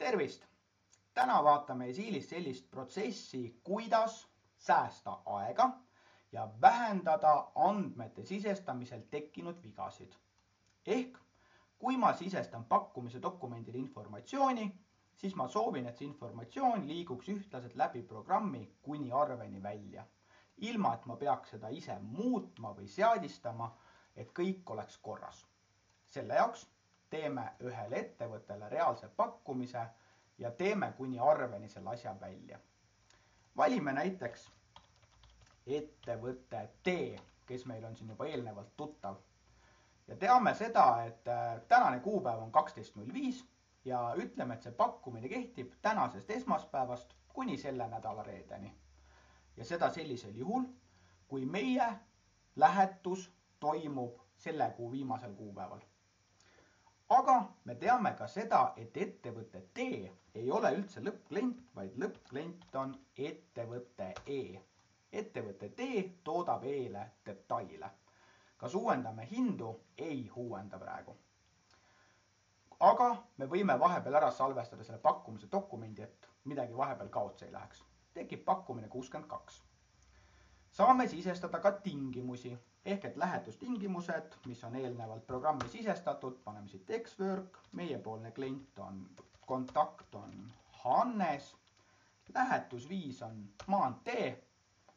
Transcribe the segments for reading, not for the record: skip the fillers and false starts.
Tervist! Täna vaatame Esiilis sellist protsessi, kuidas säästa aega ja vähendada andmete sisestamisel tekkinud vigasid. Ehk kui ma sisestan pakkumise dokumendile informatsiooni, siis ma soovin, et see informatsioon liiguks ühtlaselt läbi programmi kuni arveni välja. Ilma, et ma peaks seda ise muutma või seadistama, et kõik oleks korras. Selle jaoks teeme ühele ettevõttele reaalse pakkumise ja teeme kuni arveni selle asja välja. Valime näiteks ettevõtte T, kes meil on siin juba eelnevalt tuttav. Ja teame seda, et tänane kuupäev on 12.05 ja ütleme, et see pakkumine kehtib tänasest esmaspäevast kuni selle nädala reedeni. Ja seda sellisel juhul, kui meie lähetus toimub selle kuu viimasel kuupäeval. Aga me teame ka seda, et ettevõte T ei ole üldse lõppklient, vaid lõppklient on ettevõte E. Ettevõte T toodab E-le detaile. Kas uuendame hindu? Ei uuenda praegu. Aga me võime vahepeal ära salvestada selle pakkumise dokumendi, et midagi vahepeal kaotsi ei läheks. Tekib pakkumine 62. Saame sisestada ka tingimusi, ehk et lähetustingimused, mis on eelnevalt programmi sisestatud, paneme siit Xwork, meiepoolne klient on, kontakt on Hannes, lähetusviis on maantee,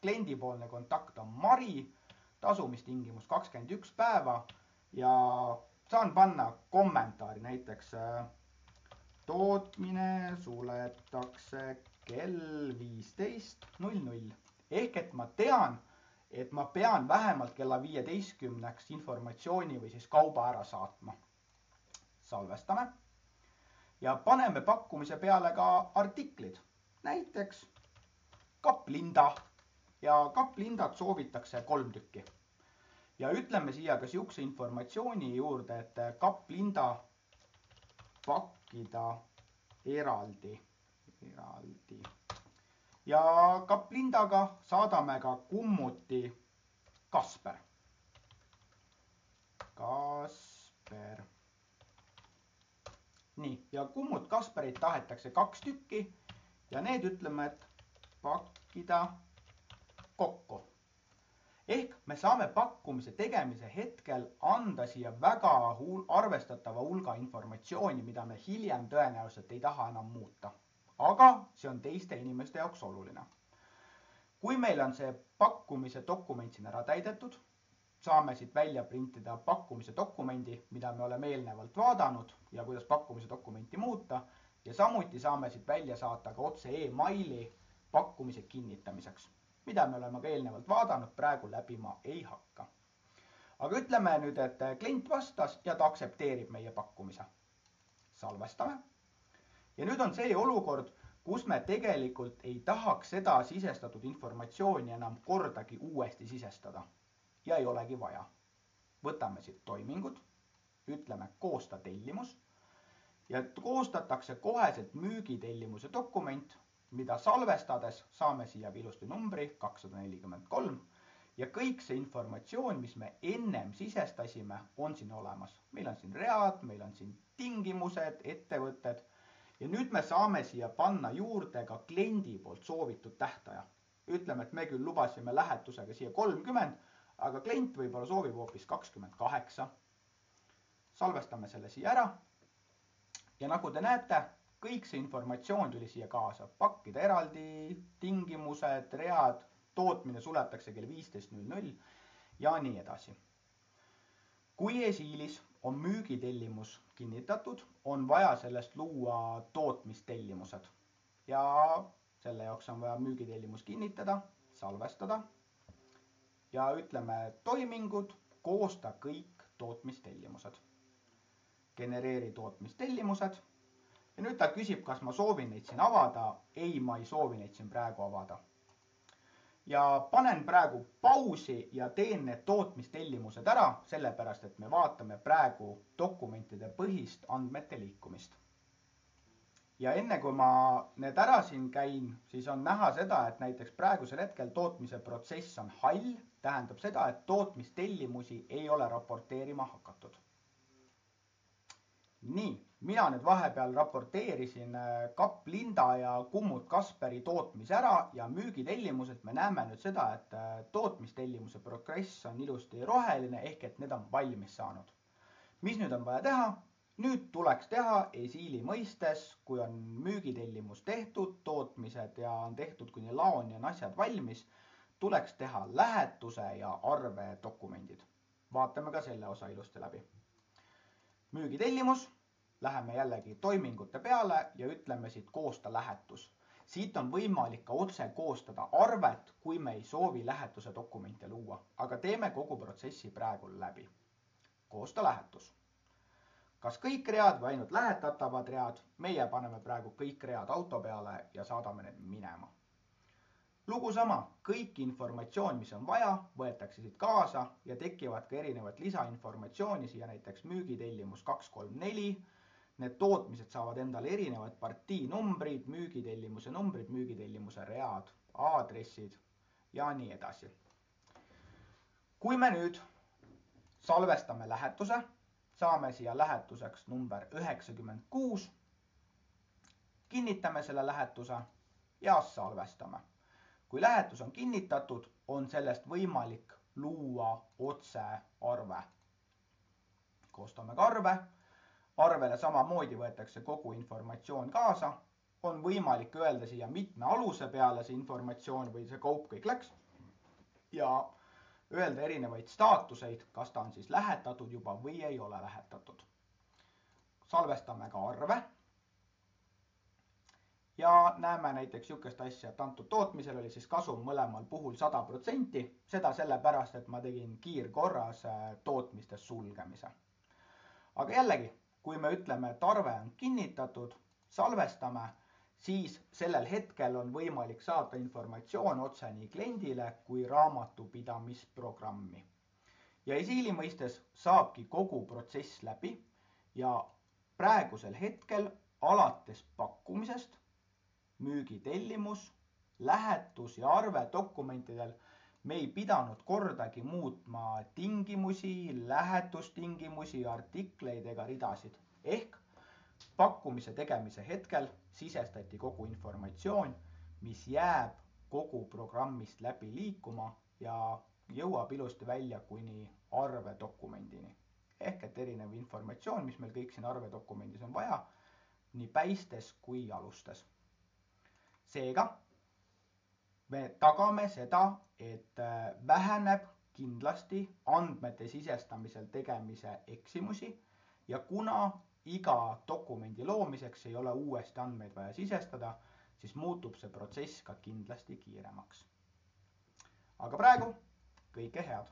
kliendipoolne kontakt on Mari, tasumistingimus 21 päeva ja saan panna kommentaari näiteks tootmine suletakse kell 15.00. Ehk et ma tean, et ma pean vähemalt kella 15 informatsiooni või siis kauba ära saatma. Salvestame ja paneme pakkumise peale ka artiklid. Näiteks kapplinda ja kapplindat soovitakse 3 tükki. Ja ütleme siia ka siukse informatsiooni juurde, et kapplinda pakkida eraldi. Ja kapplindaga saadame ka kummuti Kasper. Nii, ja kummut Kasperit tahetakse 2 tükki ja need ütleme, et pakkida kokku. Ehk me saame pakkumise tegemise hetkel anda siia väga arvestatava hulga informatsiooni, mida me hiljem tõenäoliselt ei taha enam muuta. Aga see on teiste inimeste jaoks oluline. Kui meil on see pakkumise dokument siin ära täidetud, saame siit välja printida pakkumise dokumendi, mida me oleme eelnevalt vaadanud ja kuidas pakkumise dokumenti muuta. Ja samuti saame siit välja saata ka otse e-maili pakkumise kinnitamiseks, mida me oleme ka eelnevalt vaadanud, praegu läbi ma ei hakka. Aga ütleme nüüd, et klient vastas ja ta aktsepteerib meie pakkumise. Salvestame. Ja nüüd on see olukord, kus me tegelikult ei tahaks seda sisestatud informatsiooni enam kordagi uuesti sisestada. Ja ei olegi vaja. Võtame siit toimingud, ütleme koosta tellimus ja koostatakse koheselt müügitellimuse dokument, mida salvestades saame siia ilusti numbri 243 ja kõik see informatsioon, mis me ennem sisestasime, on siin olemas. Meil on siin read, meil on siin tingimused, ettevõtted. Ja nüüd me saame siia panna juurde ka kliendi poolt soovitud tähtaja. Ütleme, et me küll lubasime lähetusega siia 30, aga klient võib-olla soovib hoopis 28. Salvestame selle siia ära. Ja nagu te näete, kõik see informatsioon tuli siia kaasa. Pakkida eraldi, tingimused, read, tootmine suletakse kell 15.00 ja nii edasi. Kui Esiilis on müügitellimus kinnitatud, on vaja sellest luua tootmistellimused. Ja selle jaoks on vaja müügitellimus kinnitada, salvestada. Ja ütleme toimingud, koosta kõik tootmistellimused. Genereeri tootmistellimused. Ja nüüd ta küsib, kas ma soovin neid siin avada. Ei, ma ei soovi neid siin praegu avada. Ja panen praegu pausi ja teen need tootmistellimused ära, sellepärast, et me vaatame praegu dokumentide põhist andmete liikumist. Ja enne kui ma need ära siin käin, siis on näha seda, et näiteks praegusel hetkel tootmise protsess on hall, tähendab seda, et tootmistellimusi ei ole raporteerima hakatud. Nii. mina nüüd vahepeal raporteerisin Kapp Linda ja Kummut Kasperi tootmise ära ja müügitellimuselt me näeme nüüd seda, et tootmistellimuse progress on ilusti roheline ehk et need on valmis saanud. Mis nüüd on vaja teha? Nüüd tuleks teha esiili mõistes, kui on müügitellimus tehtud, tootmised ja on tehtud kuni laoni on asjad valmis, tuleks teha lähetuse ja arve dokumendid. Vaatame ka selle osa ilusti läbi. Müügitellimus. Läheme jällegi toimingute peale ja ütleme siit koosta lähetus. Siit on võimalik ka otse koostada arvet, kui me ei soovi lähetuse dokumente luua, aga teeme kogu protsessi praegu läbi. Koosta lähetus. Kas kõik read või ainult lähetatavad read? Meie paneme praegu kõik read auto peale ja saadame need minema. Lugu sama, kõik informatsioon, mis on vaja, võetakse siit kaasa ja tekivad ka erinevad lisainformatsiooni siia näiteks müügitellimus 234. Need tootmised saavad endale erinevad partiinumbrid, müügitellimuse read, aadressid ja nii edasi. Kui me nüüd salvestame lähetuse, saame siia lähetuseks number 96, kinnitame selle lähetuse ja salvestame. Kui lähetus on kinnitatud, on sellest võimalik luua otse arve. Koostame ka arve. Arvele samamoodi võetakse kogu informatsioon kaasa. On võimalik öelda siia mitme aluse peale see informatsioon või see kaup kõik läks. Ja öelda erinevaid staatuseid, kas ta on siis lähetatud juba või ei ole lähetatud. Salvestame ka arve. Ja näeme näiteks niisugust asja, et antud tootmisel oli siis kasum mõlemal puhul 100%. Seda sellepärast, et ma tegin kiirkorras tootmiste sulgemise. Aga jällegi, kui me ütleme, et arve on kinnitatud, salvestame, siis sellel hetkel on võimalik saada informatsioon otse nii kliendile kui raamatupidamisprogrammi. Ja esiili mõistes saabki kogu protsess läbi ja praegusel hetkel alates pakkumisest, müügitellimus, lähetus ja arve dokumentidel me ei pidanud kordagi muutma tingimusi, lähetustingimusi, artikleid ega ridasid. Ehk pakkumise tegemise hetkel sisestati kogu informatsioon, mis jääb kogu programmist läbi liikuma ja jõuab ilusti välja kuni arvedokumendini. Ehk et erinev informatsioon, mis meil kõik siin arvedokumendis on vaja, nii päistes kui alustes. Seega me tagame seda, et väheneb kindlasti andmete sisestamisel tegemise eksimusi ja kuna iga dokumendi loomiseks ei ole uuesti andmeid vaja sisestada, siis muutub see protsess ka kindlasti kiiremaks. Aga praegu kõike head!